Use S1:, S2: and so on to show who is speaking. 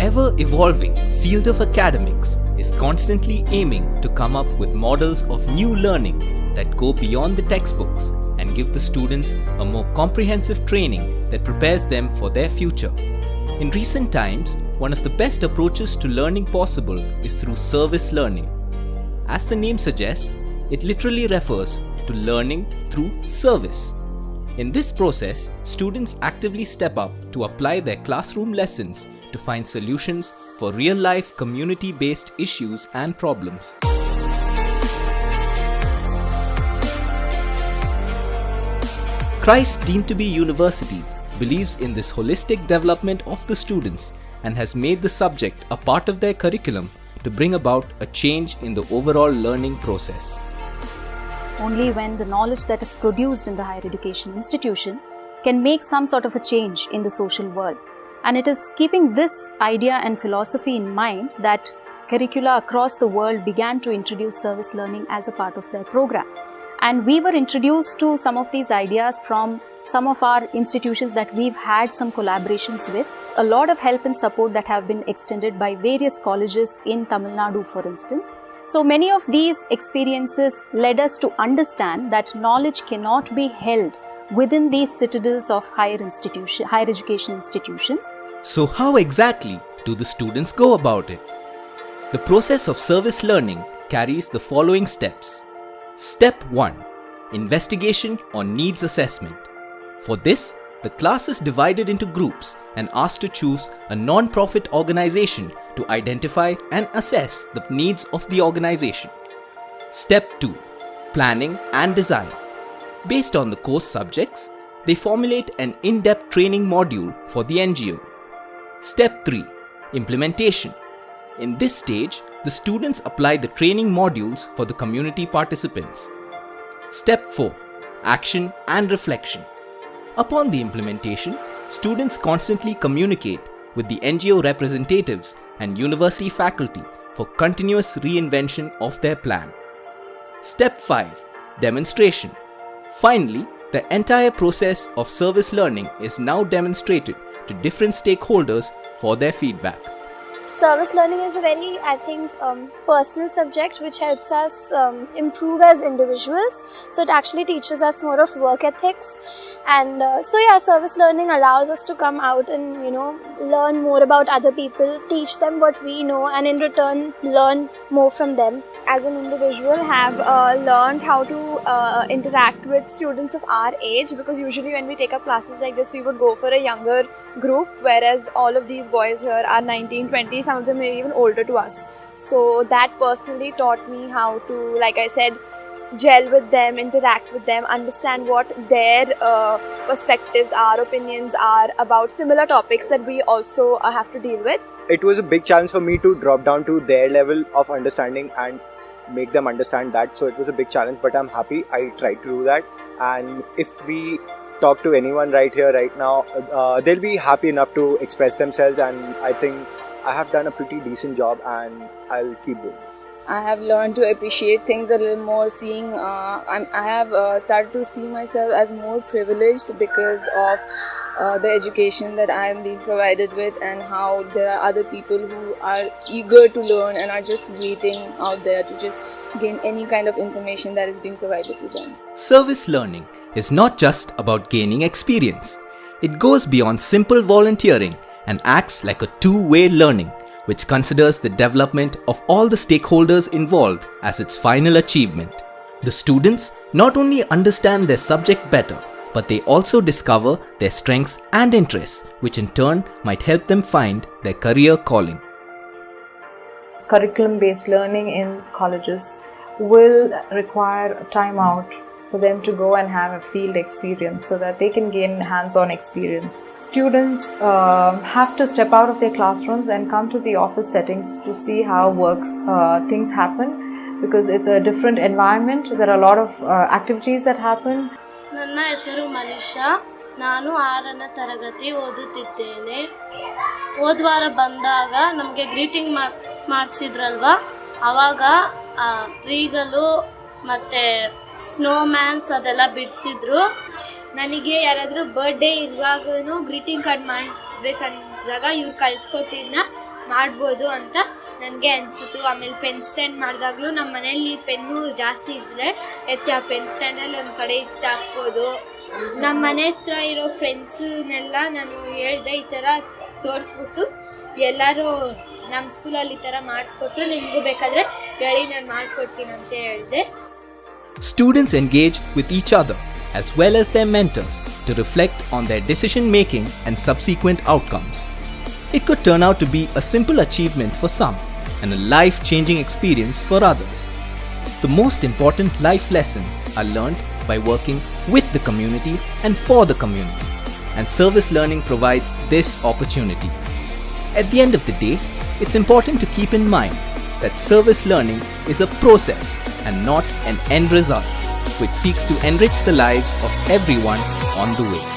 S1: ever-evolving field of academics is constantly aiming to come up with models of new learning that go beyond the textbooks and give the students a more comprehensive training that prepares them for their future. In recent times, one of the best approaches to learning possible is through service learning. As the name suggests, it literally refers to learning through service. In this process, students actively step up to apply their classroom lessons to find solutions for real-life community-based issues and problems. Christ Deemed to be University believes in this holistic development of the students and has made the subject a part of their curriculum to bring about a change in the overall learning process.
S2: Only when the knowledge that is produced in the higher education institution can make some sort of a change in the social world. And it is keeping this idea and philosophy in mind that curricula across the world began to introduce service learning as a part of their program. And we were introduced to some of these ideas from some of our institutions that we've had some collaborations with. A lot of help and support that have been extended by various colleges in Tamil Nadu, for instance. So many of these experiences led us to understand that knowledge cannot be held within these citadels of higher education institutions.
S1: So how exactly do the students go about it? The process of service learning carries the following steps. Step 1. Investigation or needs assessment. For this, the class is divided into groups and asked to choose a non-profit organization to identify and assess the needs of the organization. Step 2. Planning and design. Based on the course subjects, they formulate an in-depth training module for the NGO. Step 3. Implementation. In this stage, the students apply the training modules for the community participants. Step 4. Action and reflection. Upon the implementation, students constantly communicate with the NGO representatives and university faculty for continuous reinvention of their plan. Step 5. Demonstration. Finally, the entire process of service learning is now demonstrated to different stakeholders for their feedback.
S3: Service learning is a very, personal subject which helps us improve as individuals. So it actually teaches us more of work ethics. And service learning allows us to come out and, learn more about other people, teach them what we know, and in return learn more from them. As an individual, have learned how to interact with students of our age, because usually when we take up classes like this, we would go for a younger group, whereas all of these boys here are 19, 20, some of them are even older to us. So that personally taught me how to, like I said, gel with them, interact with them, understand what their perspectives are, opinions are about similar topics that we also have to deal with.
S4: It was a big challenge for me to drop down to their level of understanding and make them understand that. So it was a big challenge, but I'm happy I tried to do that. And if we talk to anyone right here, right now, they'll be happy enough to express themselves, and I think I have done a pretty decent job and I'll keep doing this.
S5: I have learned to appreciate things a little more, I have started to see myself as more privileged because of the education that I am being provided with, and how there are other people who are eager to learn and are just waiting out there to just gain any kind of information that is being provided to them.
S1: Service learning is not just about gaining experience. It goes beyond simple volunteering and acts like a two-way learning, which considers the development of all the stakeholders involved as its final achievement. The students not only understand their subject better, but they also discover their strengths and interests, which in turn might help them find their career calling.
S6: Curriculum-based learning in colleges will require time out for them to go and have a field experience so that they can gain hands-on experience. Students have to step out of their classrooms and come to the office settings to see how things happen, because it's a different environment. There are a lot of activities that happen.
S7: ನನ್ನ ಹೆಸರು ಮನಿಷಾ. ನಾನು 6ನೇ ತರಗತಿ ಓದುತ್ತಿದ್ದೇನೆ. ಹೋದ್ವಾರ ಬಂದಾಗ ನಮಗೆ greeting ಮಾಡಿಸಿದ್ರಲ್ವಾ, ಆವಾಗ ಟ್ರೀಗಳು ಮತ್ತು ಸ್ನೋಮ್ಯಾನ್ಸ್ ಅದೆಲ್ಲ ಬಿಡಿಸಿದ್ರು.
S8: ನನಗೆ ಯಾರಾದರೂ ಬರ್ಡೇ ಇರುವಾಗೂ ಗ್ರೀಟಿಂಗ್ ಕಾರ್ಡ್ ಮಾಡಬೇಕಂದಾಗ ಇವ್ರು ಕಳಿಸ್ಕೊಟ್ಟಿದ್ದನ್ನ ಮಾಡ್ಬೋದು ಅಂತ ನನಗೆ ಅನಿಸಿತು. ಆಮೇಲೆ ಪೆನ್ ಸ್ಟ್ಯಾಂಡ್ ಮಾಡಿದಾಗಲೂ ನಮ್ಮ ಮನೇಲಿ ಪೆನ್ನು ಜಾಸ್ತಿ ಇದ್ದರೆ ಎತ್ತಿ ಆ ಪೆನ್ ಸ್ಟ್ಯಾಂಡಲ್ಲಿ ಒಂದು ಕಡೆ ಇಟ್ಟು ಹಾಕ್ಬೋದು. ನಮ್ಮ ಮನೆ ಹತ್ರ ಇರೋ ಫ್ರೆಂಡ್ಸನ್ನೆಲ್ಲ ನಾನು ಹೇಳ್ದೆ ಈ ಥರ ತೋರಿಸ್ಬಿಟ್ಟು ಎಲ್ಲರೂ ನಮ್ಮ ಸ್ಕೂಲಲ್ಲಿ ಈ ಥರ ಮಾಡಿಸ್ಕೊಟ್ರು, ನಿಮಗೂ ಬೇಕಾದರೆ ಹೇಳಿ ನಾನು ಮಾಡಿಕೊಡ್ತೀನಿ ಅಂತ ಹೇಳಿದೆ.
S1: Students engage with each other as well as their mentors to reflect on their decision making and subsequent outcomes. It could turn out to be a simple achievement for some and a life-changing experience for others. The most important life lessons are learned by working with the community and for the community, and service learning provides this opportunity. At the end of the day, it's important to keep in mind that service learning is a process and not an end result, which seeks to enrich the lives of everyone on the way.